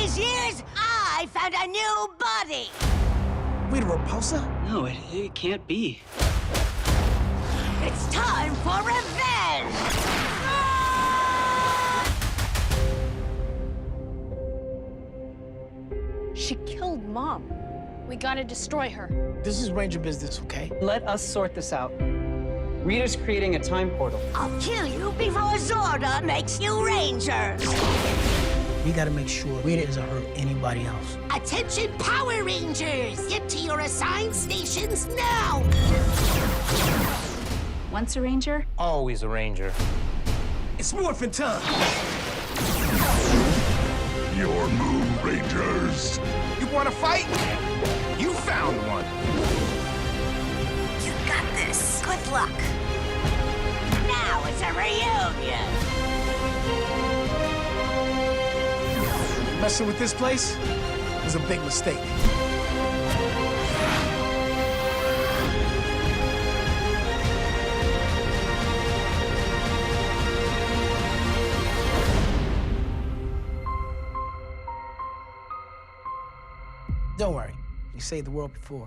these years, I found a new buddy. We the Repulsor? No, it can't be. It's time for revenge! She killed Mom. We gotta destroy her. This is Ranger business, okay? Let us sort this out. Rita's creating a time portal. I'll kill you before Zorda makes you Rangers! We gotta make sure Rita doesn't hurt anybody else. Attention, Power Rangers! Get to your assigned stations now! Once a ranger, Always a ranger. It's morphin' time! Your move, Rangers. You wanna fight? You found one. You got this. Good luck. Now it's a reunion! Messing with this place was a big mistake. Don't worry, we saved the world before.